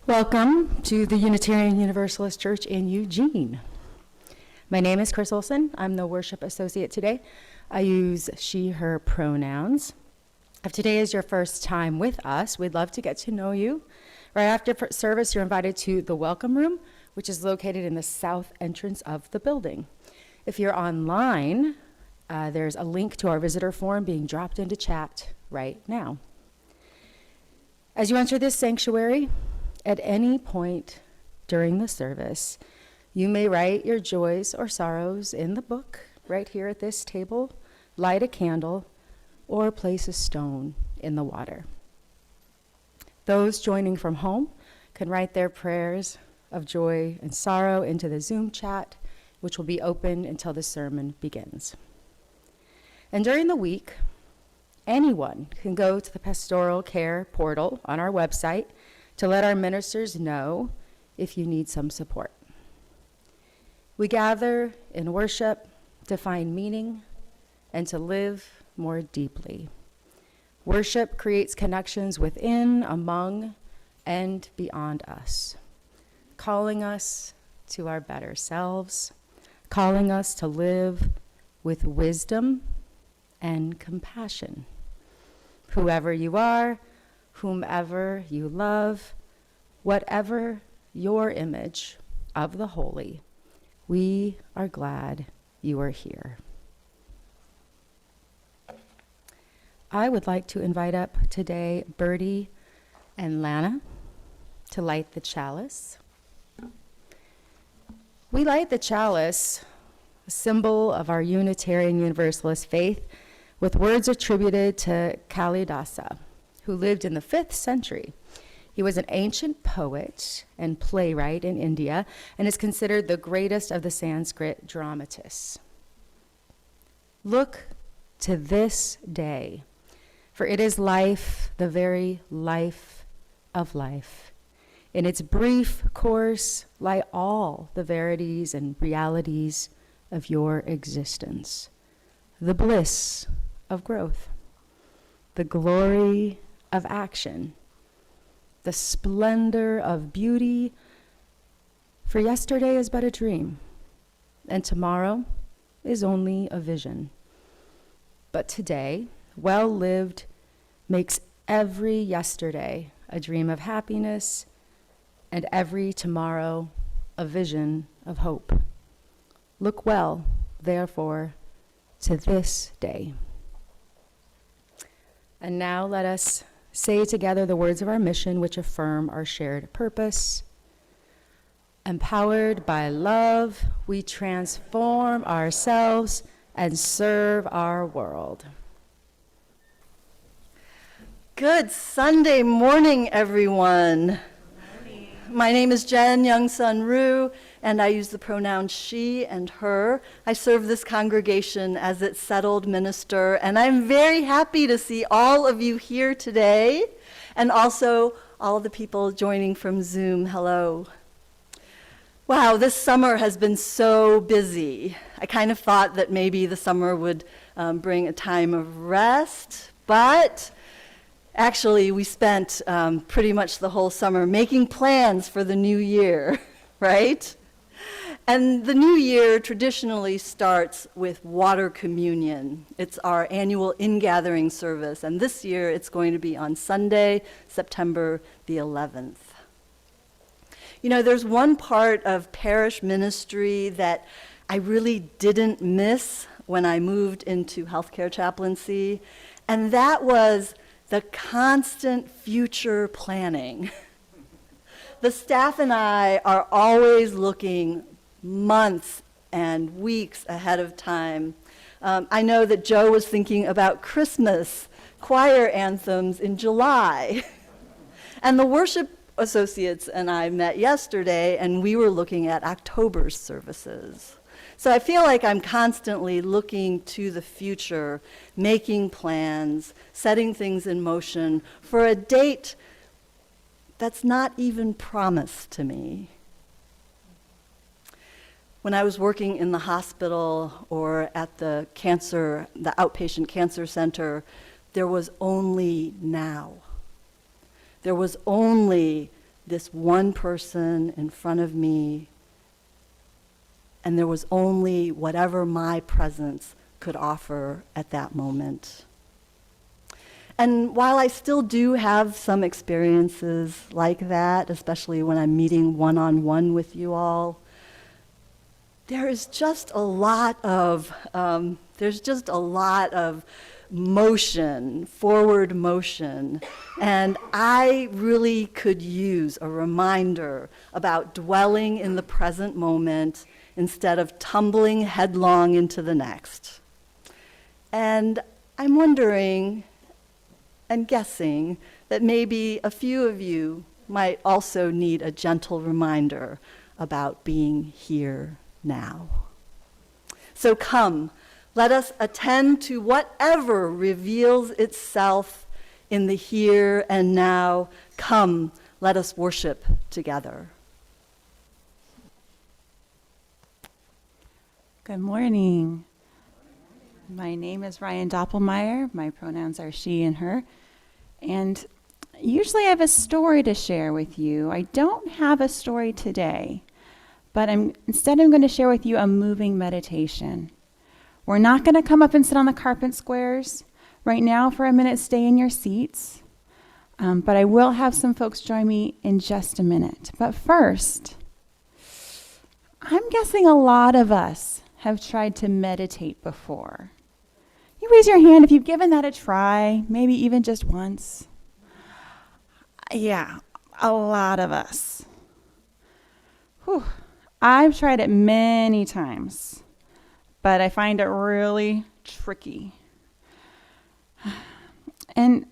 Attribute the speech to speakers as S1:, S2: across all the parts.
S1: Welcome to the Unitarian Universalist Church in Eugene. My name is Chris Olson. I'm the worship associate today. I use she, her pronouns. If today is your first time with us, we'd love to get to know you. Right after service, you're invited to the welcome room, which is located in the south entrance of the building. If you're online, there's a link to our visitor form being dropped into chat right now. As you enter this sanctuary, at any point during the service, you may write your joys or sorrows in the book right here at this table, light a candle, or place a stone in the water. Those joining from home can write their prayers of joy and sorrow into the Zoom chat, which will be open until the sermon begins. And during the week, anyone can go to the pastoral care portal on our website to let our ministers know if you need some support. We gather in worship to find meaning and to live more deeply. Worship creates connections within, among, and beyond us, calling us to our better selves, calling us to live with wisdom and compassion. Whoever you are, whomever you love, whatever your image of the holy, we are glad you are here. I would like to invite up today Birdie and Lana to light the chalice. We light the chalice, a symbol of our Unitarian Universalist faith, with words attributed to Kalidasa, who lived in the 5th century. He was an ancient poet and playwright in India and is considered the greatest of the Sanskrit dramatists. Look to this day, for it is life, the very life of life. In its brief course lie all the verities and realities of your existence, the bliss of growth, the glory of action, the splendor of beauty, for yesterday is but a dream, and tomorrow is only a vision. But today, well lived, makes every yesterday a dream of happiness, and every tomorrow a vision of hope. Look well, therefore, to this day. And now let us say together the words of our mission, which affirm our shared purpose. Empowered by love, we transform ourselves and serve our world.
S2: Good Sunday morning, everyone. My name is Jen Youngsun Rue, and I use the pronouns she and her. I serve this congregation as its settled minister, and I'm very happy to see all of you here today, and also all the people joining from Zoom. Hello. Wow, this summer has been so busy. I kind of thought that maybe the summer would bring a time of rest, but actually, we spent pretty much the whole summer making plans for the new year, right? And the new year traditionally starts with water communion. It's our annual ingathering service, and this year it's going to be on Sunday, September the 11th. You know, there's one part of parish ministry that I really didn't miss when I moved into healthcare chaplaincy, and that was the constant future planning. The staff and I are always looking months and weeks ahead of time. I know that Joe was thinking about Christmas choir anthems in July. And the worship associates and I met yesterday, and we were looking at October's services. So I feel like I'm constantly looking to the future, making plans, setting things in motion for a date that's not even promised to me. When I was working in the hospital or at the outpatient cancer center, there was only now. There was only this one person in front of me, and there was only whatever my presence could offer at that moment. And while I still do have some experiences like that, especially when I'm meeting one-on-one with you all, there is just a lot of motion, forward motion, and I really could use a reminder about dwelling in the present moment instead of tumbling headlong into the next. And I'm wondering and guessing that maybe a few of you might also need a gentle reminder about being here now. So come, let us attend to whatever reveals itself in the here and now. Come, let us worship together.
S3: Good morning. My name is Ryan Doppelmayr. My pronouns are she and her. And usually I have a story to share with you. I don't have a story today, but instead I'm going to share with you a moving meditation. We're not going to come up and sit on the carpet squares. Right now, for a minute, stay in your seats. But I will have some folks join me in just a minute. But first, I'm guessing a lot of us have tried to meditate before. You raise your hand if you've given that a try, maybe even just once. Yeah, a lot of us. Whew. I've tried it many times, but I find it really tricky. And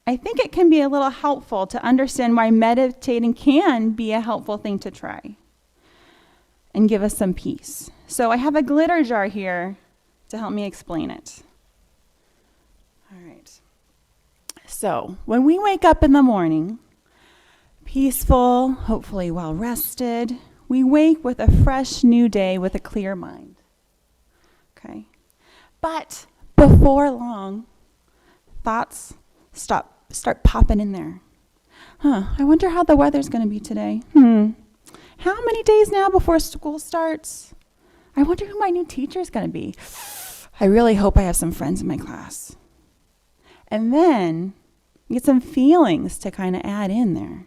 S3: I think it can be a little helpful to understand why meditating can be a helpful thing to try and give us some peace. So I have a glitter jar here to help me explain it. All right. So when we wake up in the morning, peaceful, hopefully well rested, we wake with a fresh new day with a clear mind. Okay? But before long, thoughts start popping in there. I wonder how the weather's going to be today. How many days now before school starts? I wonder who my new teacher is going to be. I really hope I have some friends in my class. And then you get some feelings to kind of add in there.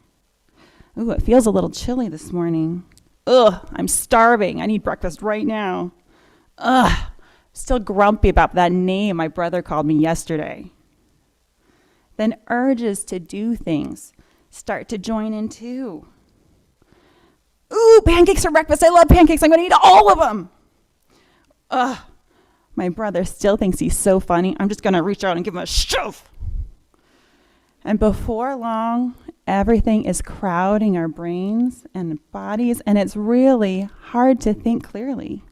S3: Ooh, it feels a little chilly this morning. Ugh, I'm starving. I need breakfast right now. Ugh, still grumpy about that name my brother called me yesterday. Then urges to do things start to join in too. Ooh, pancakes for breakfast. I love pancakes. I'm going to eat all of them. Ugh, my brother still thinks he's so funny. I'm just going to reach out and give him a shove. And before long, everything is crowding our brains and bodies, and it's really hard to think clearly.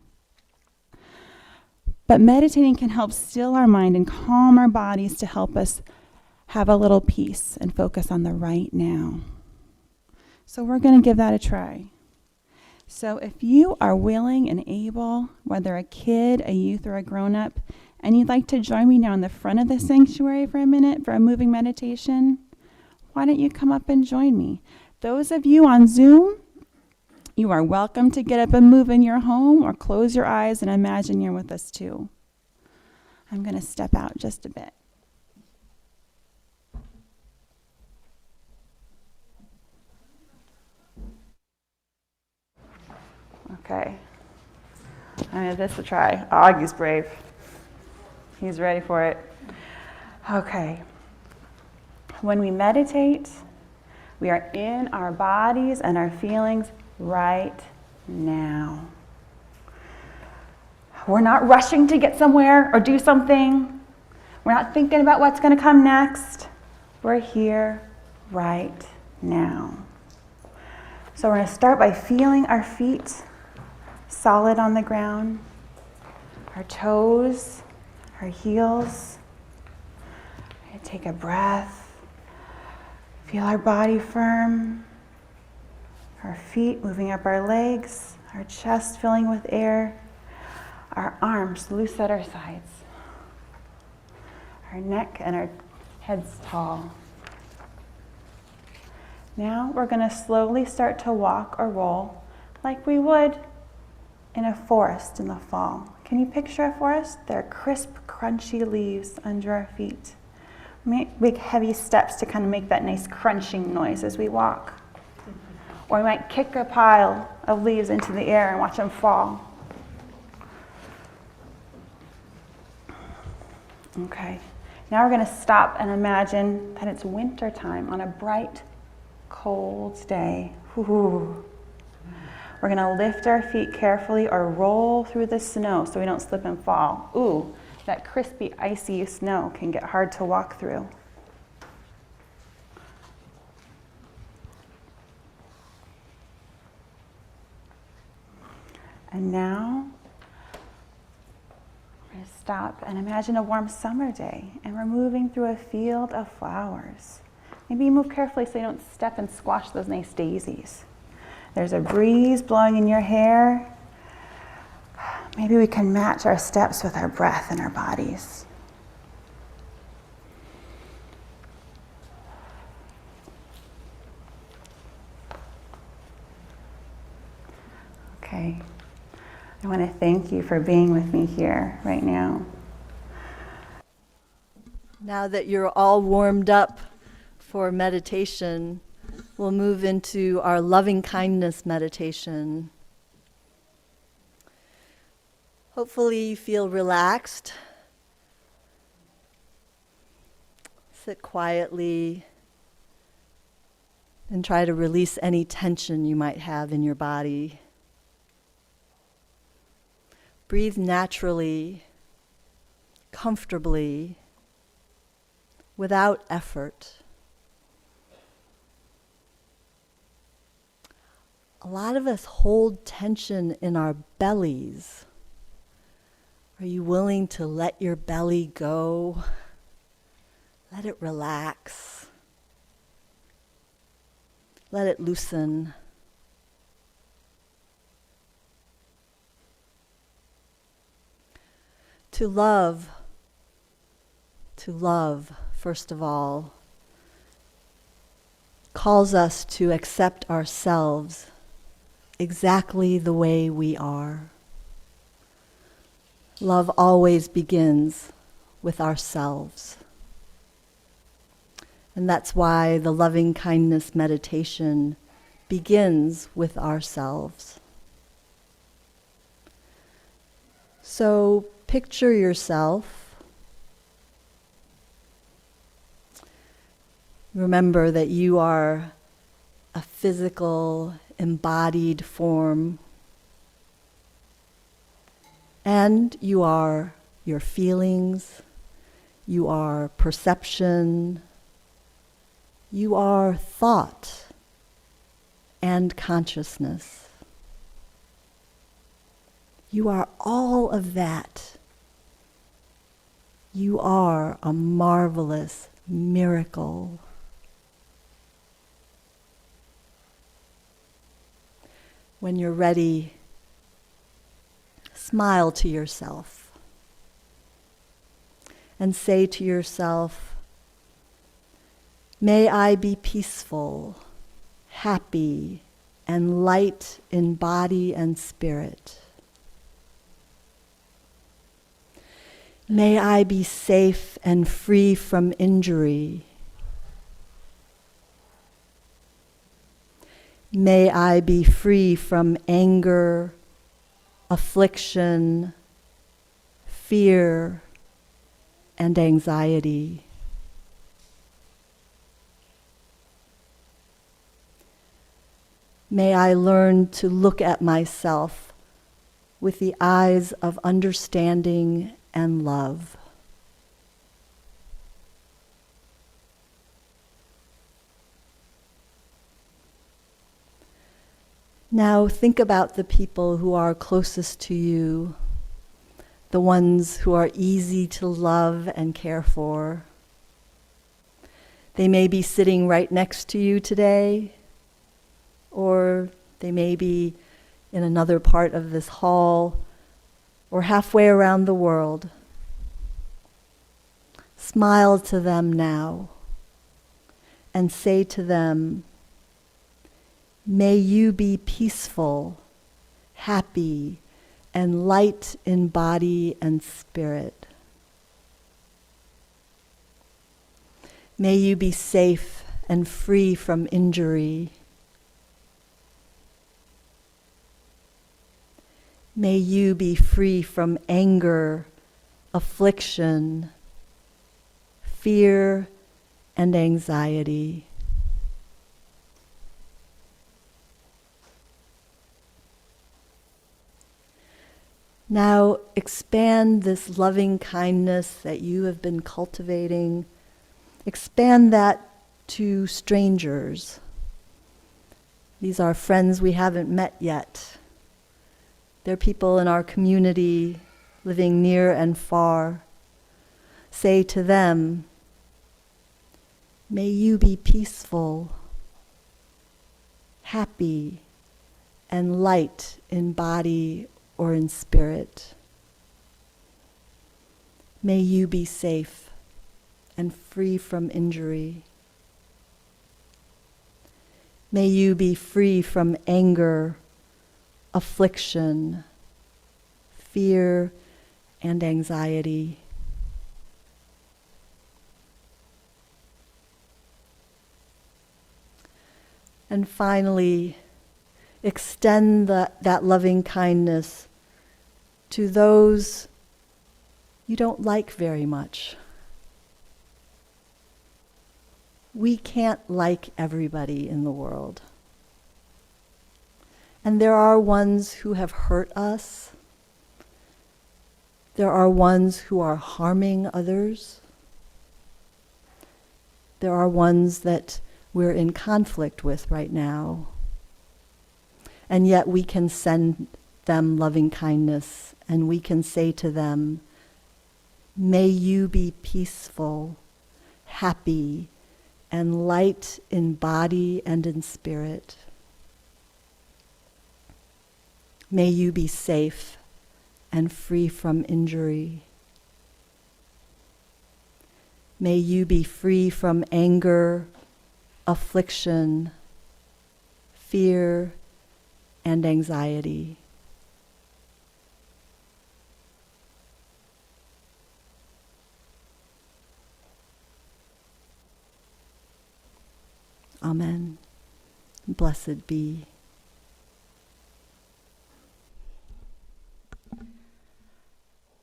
S3: But meditating can help still our mind and calm our bodies to help us have a little peace and focus on the right now. So we're going to give that a try. So if you are willing and able, whether a kid, a youth, or a grown-up, and you'd like to join me now in the front of the sanctuary for a minute for a moving meditation, why don't you come up and join me? Those of you on Zoom, you are welcome to get up and move in your home or close your eyes and imagine you're with us too. I'm going to step out just a bit. Okay. I'm going to give this a try. Augie's brave. He's ready for it. Okay. When we meditate, we are in our bodies and our feelings right now. We're not rushing to get somewhere or do something. We're not thinking about what's going to come next. We're here right now. So we're going to start by feeling our feet solid on the ground, our toes, our heels. Take a breath. Feel our body firm, our feet moving up our legs, our chest filling with air, our arms loose at our sides, our neck and our heads tall. Now we're going to slowly start to walk or roll like we would in a forest in the fall. Can you picture a forest? There are crisp, crunchy leaves under our feet. Make heavy steps to kind of make that nice crunching noise as we walk. Or we might kick a pile of leaves into the air and watch them fall. Okay, now we're going to stop and imagine that it's winter time on a bright, cold day. Ooh. We're going to lift our feet carefully or roll through the snow so we don't slip and fall. Ooh, that crispy, icy snow can get hard to walk through. And now, we're going to stop and imagine a warm summer day, and we're moving through a field of flowers. Maybe you move carefully so you don't step and squash those nice daisies. There's a breeze blowing in your hair. Maybe we can match our steps with our breath in our bodies. Okay. I want to thank you for being with me here right now.
S2: Now that you're all warmed up for meditation, we'll move into our loving kindness meditation. Hopefully you feel relaxed. Sit quietly and try to release any tension you might have in your body. Breathe naturally, comfortably, without effort. A lot of us hold tension in our bellies. Are you willing to let your belly go? Let it relax. Let it loosen. To love, first of all, calls us to accept ourselves exactly the way we are. Love always begins with ourselves. And that's why the loving kindness meditation begins with ourselves. So picture yourself. Remember that you are a physical, embodied form, and you are your feelings, you are perception, you are thought and consciousness. You are all of that. You are a marvelous miracle. When you're ready, smile to yourself and say to yourself, may I be peaceful, happy, and light in body and spirit. May I be safe and free from injury. May I be free from anger, affliction, fear, and anxiety. May I learn to look at myself with the eyes of understanding and love. Now think about the people who are closest to you, the ones who are easy to love and care for. They may be sitting right next to you today, or they may be in another part of this hall, or halfway around the world. Smile to them now and say to them, May you be peaceful, happy, and light in body and spirit. May you be safe and free from injury. May you be free from anger, affliction, fear, and anxiety. Now expand this loving kindness that you have been cultivating. Expand that to strangers. These are friends we haven't met yet. They're people in our community living near and far. Say to them, may you be peaceful, happy, and light in body or in spirit. May you be safe and free from injury. May you be free from anger, affliction, fear, and anxiety. And finally, extend that loving kindness to those you don't like very much. We can't like everybody in the world. And there are ones who have hurt us. There are ones who are harming others. There are ones that we're in conflict with right now. And yet we can send them loving kindness, and we can say to them, may you be peaceful, happy, and light in body and in spirit. May you be safe and free from injury. May you be free from anger, affliction, fear, and anxiety. Amen. Blessed be.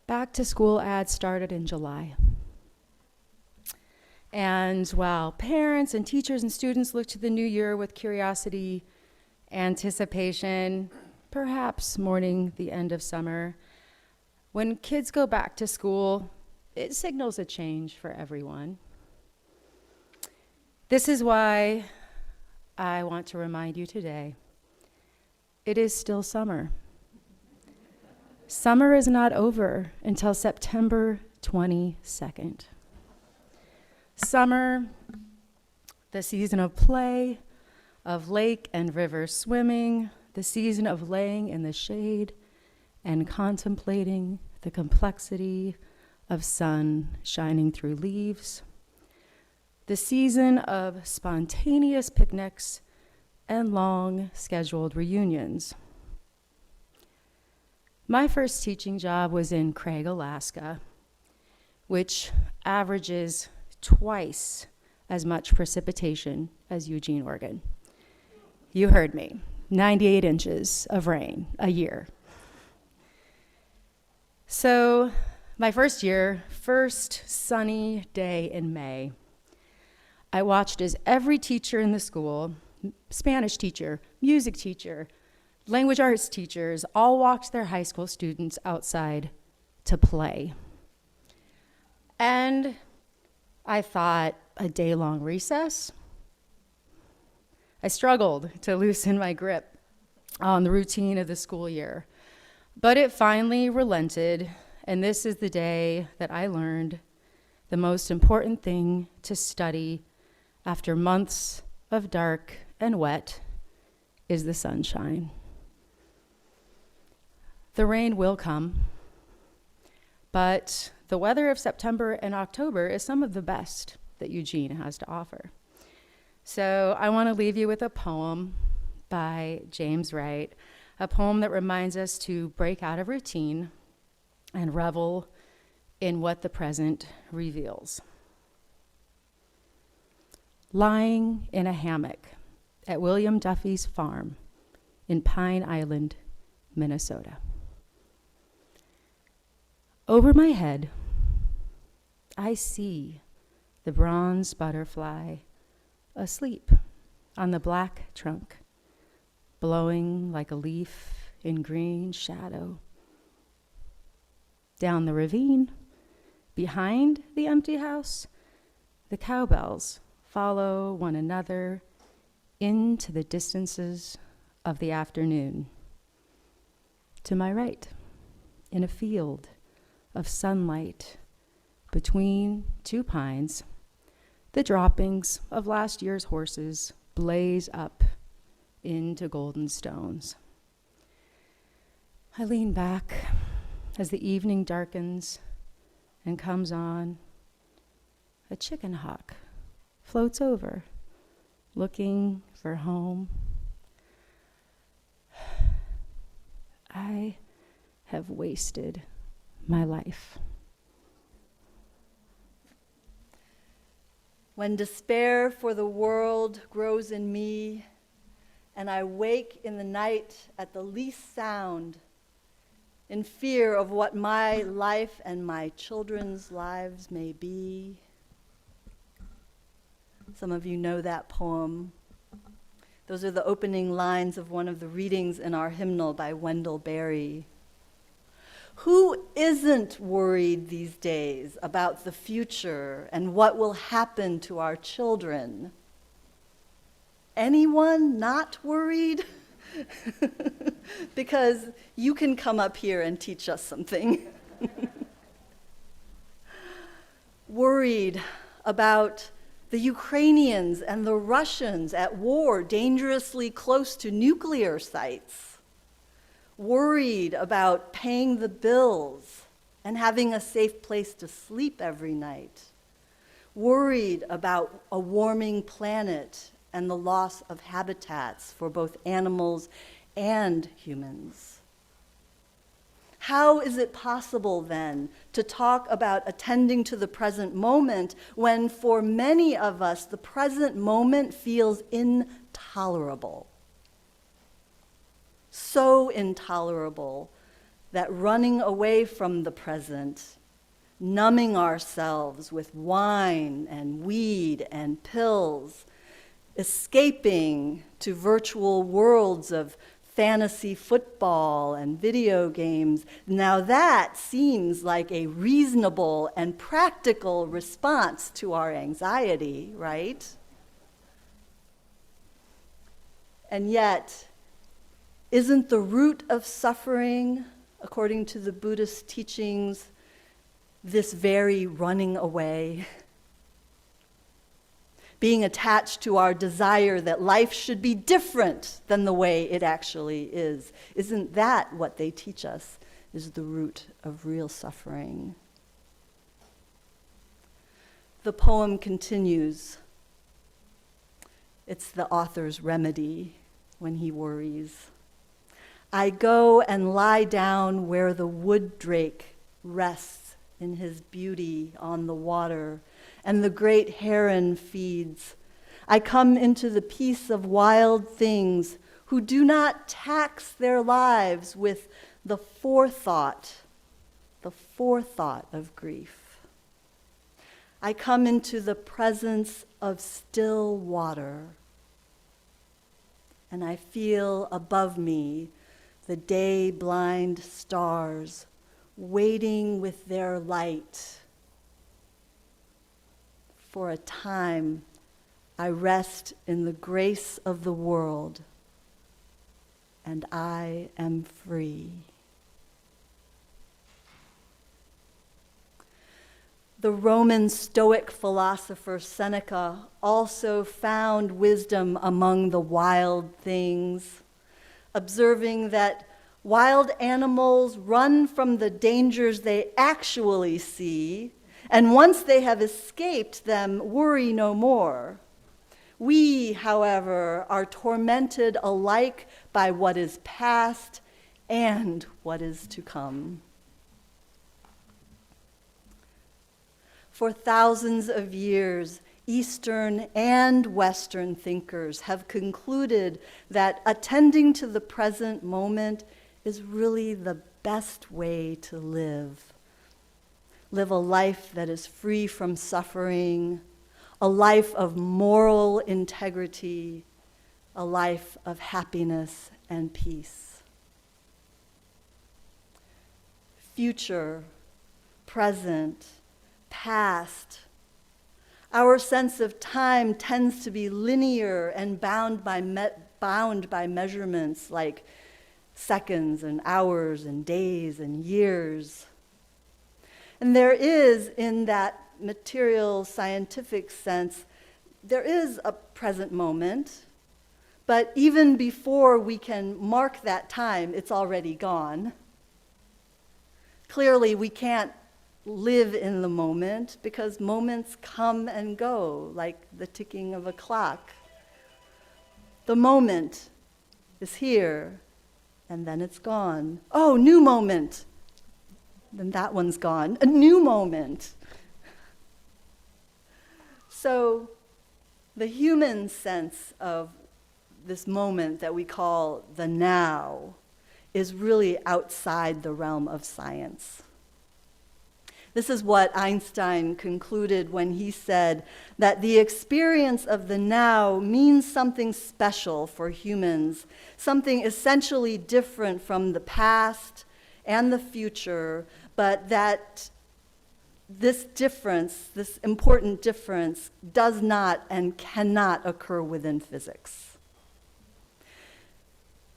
S1: Back to school ads started in July. And while parents and teachers and students look to the new year with curiosity, anticipation, perhaps mourning the end of summer, when kids go back to school, it signals a change for everyone. This is why I want to remind you today, it is still summer. Summer is not over until September 22nd. Summer, the season of play, of lake and river swimming, the season of laying in the shade and contemplating the complexity of sun shining through leaves, the season of spontaneous picnics and long scheduled reunions. My first teaching job was in Craig, Alaska, which averages twice as much precipitation as Eugene, Oregon. You heard me, 98 inches of rain a year. So my first sunny day in May, I watched as every teacher in the school, Spanish teacher, music teacher, language arts teachers, all walked their high school students outside to play. And I thought, a day-long recess? I struggled to loosen my grip on the routine of the school year, but it finally relented, and this is the day that I learned the most important thing to study after months of dark and wet is the sunshine. The rain will come, but the weather of September and October is some of the best that Eugene has to offer. So I want to leave you with a poem by James Wright, a poem that reminds us to break out of routine and revel in what the present reveals. Lying in a hammock at William Duffy's farm in Pine Island, Minnesota. Over my head, I see the bronze butterfly asleep on the black trunk, blowing like a leaf in green shadow. Down the ravine, behind the empty house, the cowbells follow one another into the distances of the afternoon. To my right, in a field of sunlight between two pines, the droppings of last year's horses blaze up into golden stones. I lean back as the evening darkens and comes on. A chicken hawk floats over, looking for home. I have wasted my life.
S2: When despair for the world grows in me, and I wake in the night at the least sound, in fear of what my life and my children's lives may be. Some of you know that poem. Those are the opening lines of one of the readings in our hymnal by Wendell Berry. Who isn't worried these days about the future and what will happen to our children? Anyone not worried? Because you can come up here and teach us something. Worried about the Ukrainians and the Russians at war dangerously close to nuclear sites. Worried about paying the bills and having a safe place to sleep every night. Worried about a warming planet and the loss of habitats for both animals and humans. How is it possible then to talk about attending to the present moment when for many of us the present moment feels intolerable? So intolerable that running away from the present, numbing ourselves with wine and weed and pills, escaping to virtual worlds of fantasy football and video games, now that seems like a reasonable and practical response to our anxiety, right? And yet, isn't the root of suffering, according to the Buddhist teachings, this very running away? Being attached to our desire that life should be different than the way it actually is. Isn't that what they teach us is the root of real suffering? The poem continues. It's the author's remedy when he worries. I go and lie down where the wood drake rests in his beauty on the water, and the great heron feeds. I come into the peace of wild things who do not tax their lives with the forethought of grief. I come into the presence of still water, and I feel above me the day-blind stars waiting with their light. For a time, I rest in the grace of the world, and I am free. The Roman Stoic philosopher Seneca also found wisdom among the wild things, observing that wild animals run from the dangers they actually see, and once they have escaped them, worry no more. We, however, are tormented alike by what is past and what is to come. For thousands of years, Eastern and Western thinkers have concluded that attending to the present moment is really the best way to live. Live a life that is free from suffering, a life of moral integrity, a life of happiness and peace. Future, present, past. Our sense of time tends to be linear and bound by measurements like seconds and hours and days and years. And there is, in that material scientific sense, there is a present moment, but even before we can mark that time, it's already gone. Clearly, we can't live in the moment because moments come and go like the ticking of a clock. The moment is here and then it's gone. Oh, new moment. Then that one's gone. A new moment. So the human sense of this moment that we call the now is really outside the realm of science. This is what Einstein concluded when he said that the experience of the now means something special for humans, something essentially different from the past and the future, but that this difference, this important difference, does not and cannot occur within physics.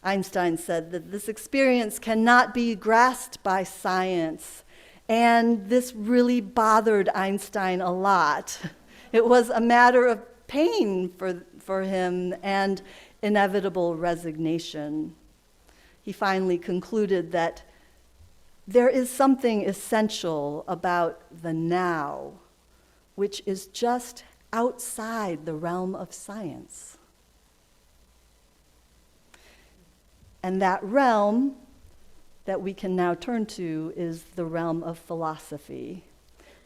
S2: Einstein said that this experience cannot be grasped by science. And this really bothered Einstein a lot. It was a matter of pain for him and inevitable resignation. He finally concluded that there is something essential about the now, which is just outside the realm of science. And that realm that we can now turn to is the realm of philosophy,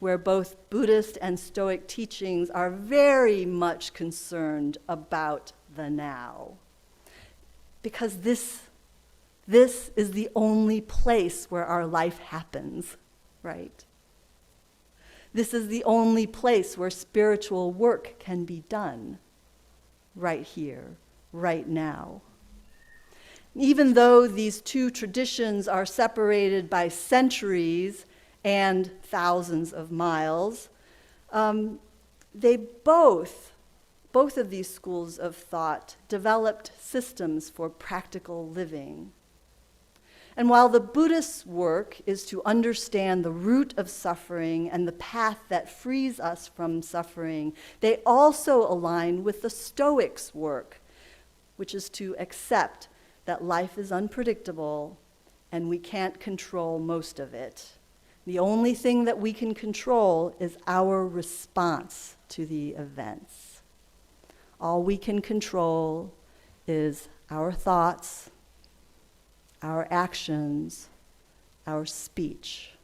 S2: where both Buddhist and Stoic teachings are very much concerned about the now. Because this is the only place where our life happens, right? This is the only place where spiritual work can be done, right here, right now. Even though these two traditions are separated by centuries and thousands of miles, they both of these schools of thought developed systems for practical living. And while the Buddhist work is to understand the root of suffering and the path that frees us from suffering, they also align with the Stoics' work, which is to accept that life is unpredictable and we can't control most of it. The only thing that we can control is our response to the events. All we can control is our thoughts, our actions, our speech.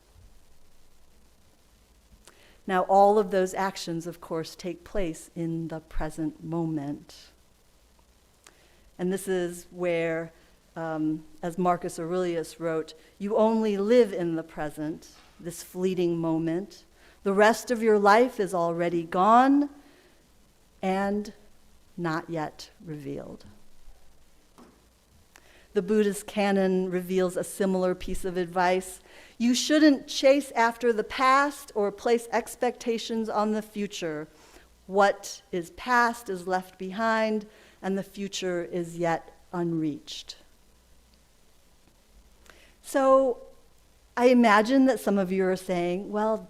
S2: Now, all of those actions, of course, take place in the present moment. And this is where, as Marcus Aurelius wrote, you only live in the present, this fleeting moment. The rest of your life is already gone and not yet revealed. The Buddhist canon reveals a similar piece of advice. You shouldn't chase after the past or place expectations on the future. What is past is left behind, and the future is yet unreached. So I imagine that some of you are saying, well,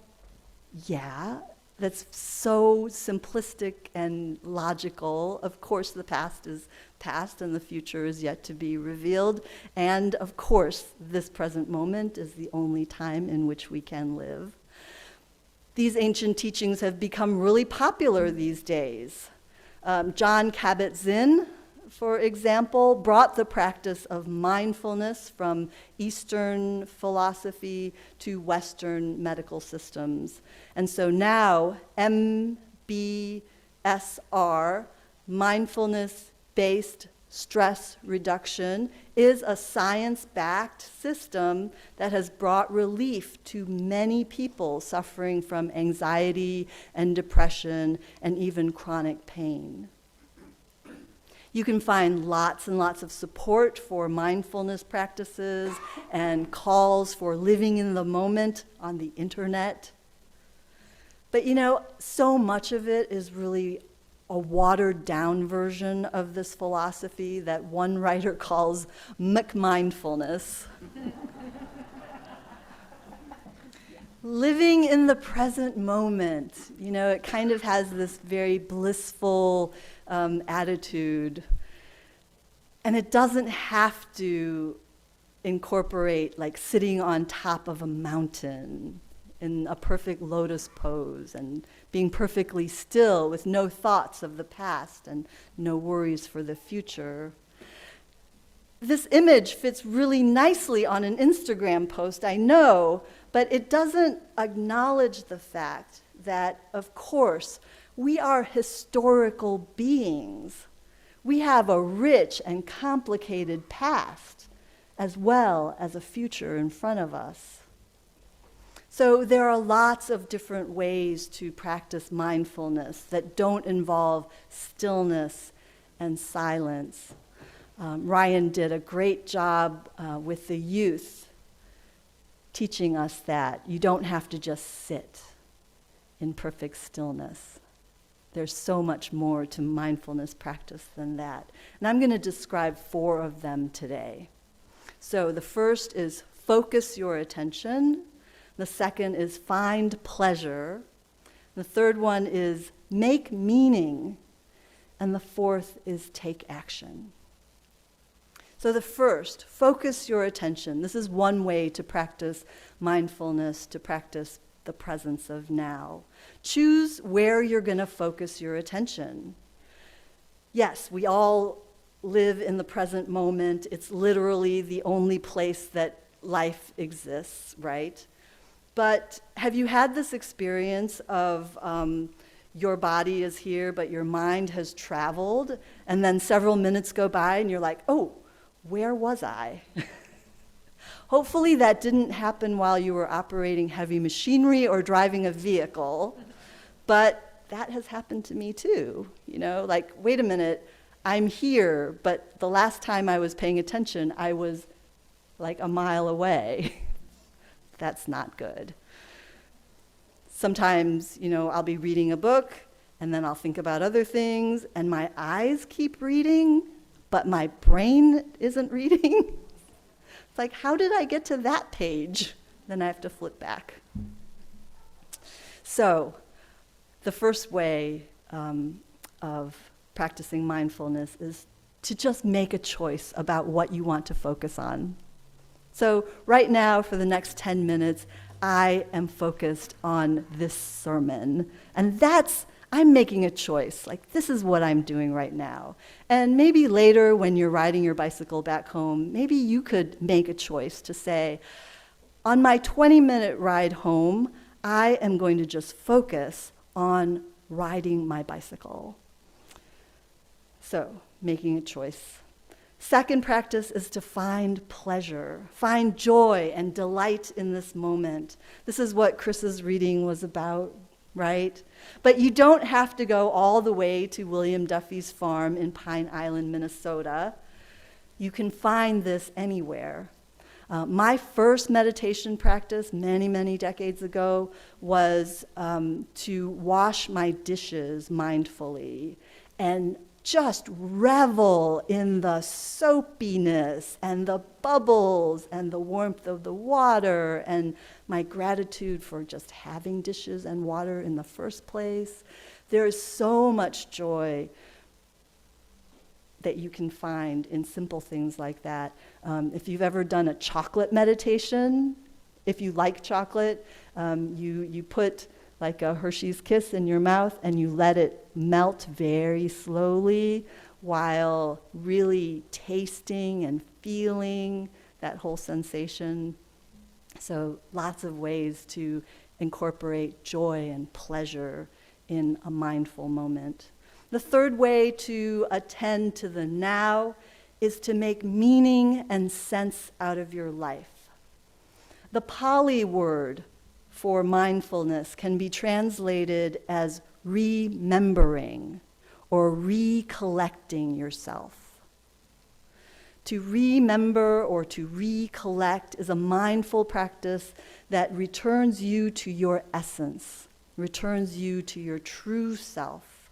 S2: yeah, that's so simplistic and logical. Of course, the past is past and the future is yet to be revealed. And of course, this present moment is the only time in which we can live. These ancient teachings have become really popular these days. John Kabat-Zinn, for example, brought the practice of mindfulness from Eastern philosophy to Western medical systems. And so now MBSR, mindfulness-based stress reduction, is a science-backed system that has brought relief to many people suffering from anxiety and depression and even chronic pain. You can find lots and lots of support for mindfulness practices and calls for living in the moment on the internet. But you know, so much of it is really a watered-down version of this philosophy that one writer calls McMindfulness. Living in the present moment, you know, it kind of has this very blissful attitude. And it doesn't have to incorporate like sitting on top of a mountain in a perfect lotus pose and being perfectly still with no thoughts of the past and no worries for the future. This image fits really nicely on an Instagram post, I know, but it doesn't acknowledge the fact that, of course, we are historical beings. We have a rich and complicated past, as well as a future in front of us. So there are lots of different ways to practice mindfulness that don't involve stillness and silence. Ryan did a great job with the youth teaching us that you don't have to just sit in perfect stillness. There's so much more to mindfulness practice than that. And I'm going to describe 4 of them today. So the first is focus your attention. The second is find pleasure. The third one is make meaning. And the fourth is take action. So the first, focus your attention. This is one way to practice mindfulness, to practice the presence of now. Choose where you're going to focus your attention. Yes, we all live in the present moment. It's literally the only place that life exists, right? But have you had this experience of your body is here, but your mind has traveled, and then several minutes go by and you're like, oh, where was I? Hopefully that didn't happen while you were operating heavy machinery or driving a vehicle, but that has happened to me too. You know, like, wait a minute, I'm here, but the last time I was paying attention, I was like a mile away. That's not good. Sometimes, you know, I'll be reading a book, and then I'll think about other things, and my eyes keep reading, but my brain isn't reading. It's like, how did I get to that page? Then I have to flip back. So, the first way of practicing mindfulness is to just make a choice about what you want to focus on. So, right now, for the next 10 minutes, I am focused on this sermon. And I'm making a choice. Like, this is what I'm doing right now. And maybe later, when you're riding your bicycle back home, maybe you could make a choice to say, on my 20-minute ride home, I am going to just focus on riding my bicycle. So, making a choice. Second practice is to find pleasure, find joy and delight in this moment. This is what Chris's reading was about, right? But you don't have to go all the way to William Duffy's farm in Pine Island, Minnesota. You can find this anywhere. My first meditation practice many, many decades ago was to wash my dishes mindfully and just revel in the soapiness and the bubbles and the warmth of the water and my gratitude for just having dishes and water in the first place. There is so much joy that you can find in simple things like that. If you've ever done a chocolate meditation, if you like chocolate, you put like a Hershey's Kiss in your mouth, and you let it melt very slowly while really tasting and feeling that whole sensation. So lots of ways to incorporate joy and pleasure in a mindful moment. The third way to attend to the now is to make meaning and sense out of your life. The Pali word for mindfulness can be translated as remembering or recollecting yourself. To remember or to recollect is a mindful practice that returns you to your essence, returns you to your true self.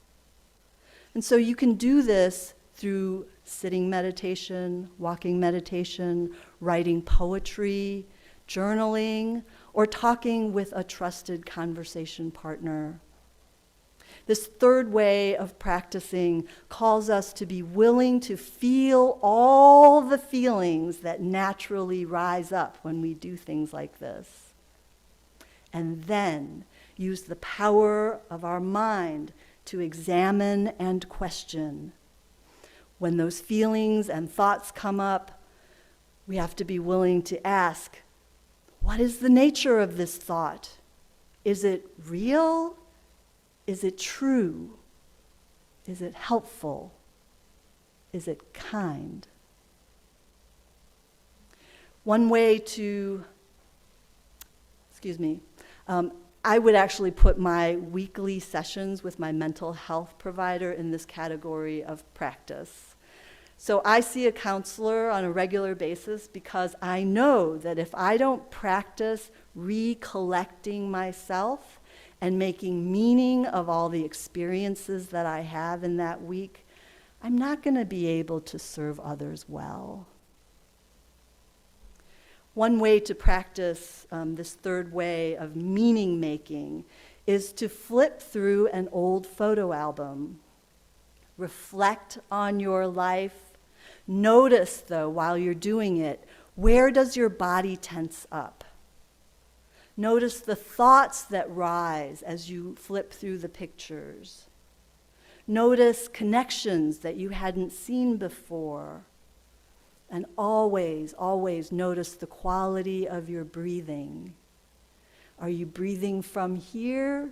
S2: And so you can do this through sitting meditation, walking meditation, writing poetry, journaling, or talking with a trusted conversation partner. This third way of practicing calls us to be willing to feel all the feelings that naturally rise up when we do things like this. And then use the power of our mind to examine and question. When those feelings and thoughts come up, we have to be willing to ask, what is the nature of this thought? Is it real? Is it true? Is it helpful? Is it kind? One way to, I would actually put my weekly sessions with my mental health provider in this category of practice. So I see a counselor on a regular basis because I know that if I don't practice recollecting myself and making meaning of all the experiences that I have in that week, I'm not going to be able to serve others well. One way to practice this third way of meaning making is to flip through an old photo album. Reflect on your life. Notice, though, while you're doing it, where does your body tense up? Notice the thoughts that rise as you flip through the pictures. Notice connections that you hadn't seen before. And always, always notice the quality of your breathing. Are you breathing from here?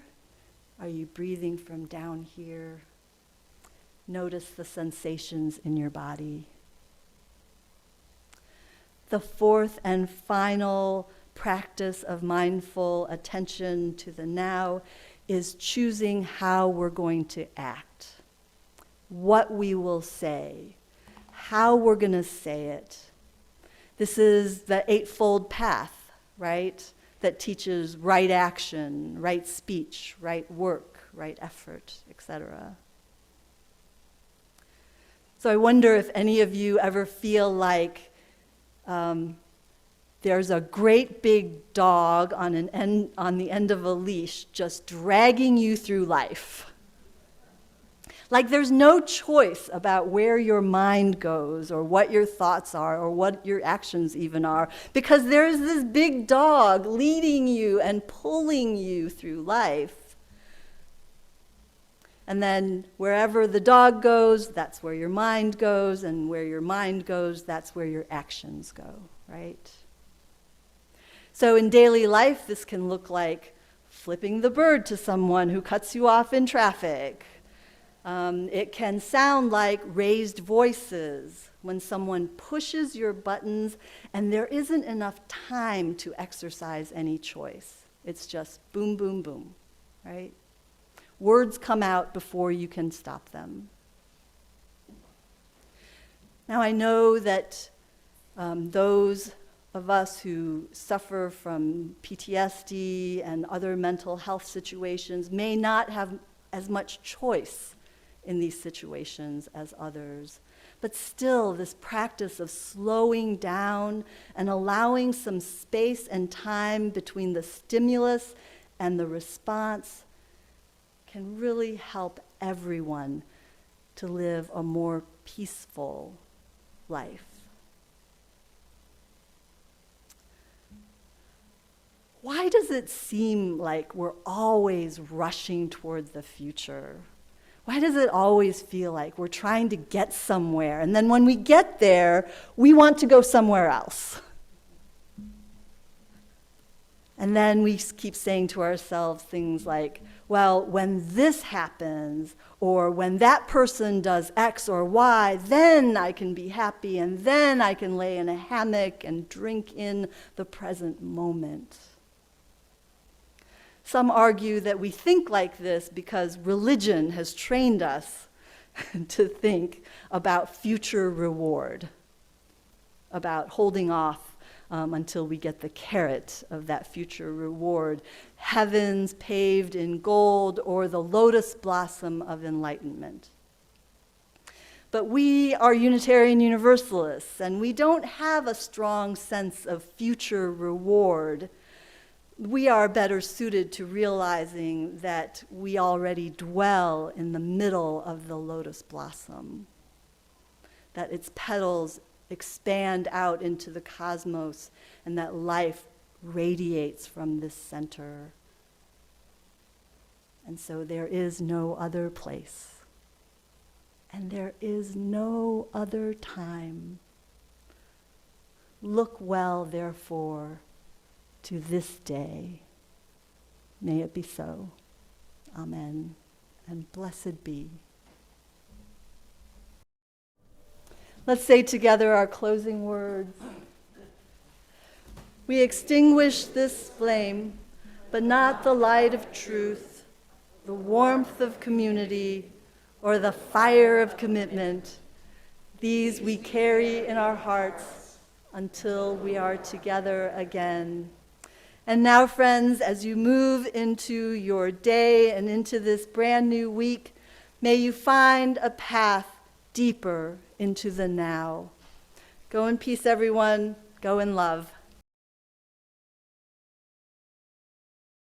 S2: Are you breathing from down here? Notice the sensations in your body. The fourth and final practice of mindful attention to the now is choosing how we're going to act, what we will say, how we're going to say it. This is the eightfold path, right? That teaches right action, right speech, right work, right effort, etc. So I wonder if any of you ever feel like there's a great big dog on the end of a leash just dragging you through life. Like there's no choice about where your mind goes or what your thoughts are or what your actions even are, because there's this big dog leading you and pulling you through life. And then wherever the dog goes, that's where your mind goes, and where your mind goes, that's where your actions go, right? So in daily life, this can look like flipping the bird to someone who cuts you off in traffic. It can sound like raised voices when someone pushes your buttons and there isn't enough time to exercise any choice. It's just boom, boom, boom, right? Words come out before you can stop them. Now I know that those of us who suffer from PTSD and other mental health situations may not have as much choice in these situations as others. But still, this practice of slowing down and allowing some space and time between the stimulus and the response can really help everyone to live a more peaceful life. Why why does it seem like we're always rushing toward the future? Why does it always feel like we're trying to get somewhere, and then when we get there, we want to go somewhere else? And then we keep saying to ourselves things like, well, when this happens, or when that person does X or Y, then I can be happy, and then I can lay in a hammock and drink in the present moment. Some argue that we think like this because religion has trained us to think about future reward, about holding off until we get the carrot of that future reward, heavens paved in gold, or the lotus blossom of enlightenment. But we are Unitarian Universalists, and we don't have a strong sense of future reward. We are better suited to realizing that we already dwell in the middle of the lotus blossom, that its petals expand out into the cosmos, and that life radiates from this center. And so there is no other place, and there is no other time. Look well, therefore, to this day. May it be so. Amen. And blessed be. Let's say together our closing words. We extinguish this flame, but not the light of truth, the warmth of community, or the fire of commitment. These we carry in our hearts until we are together again. And now, friends, as you move into your day and into this brand new week, may you find a path deeper into the now. Go in peace, everyone. Go in love.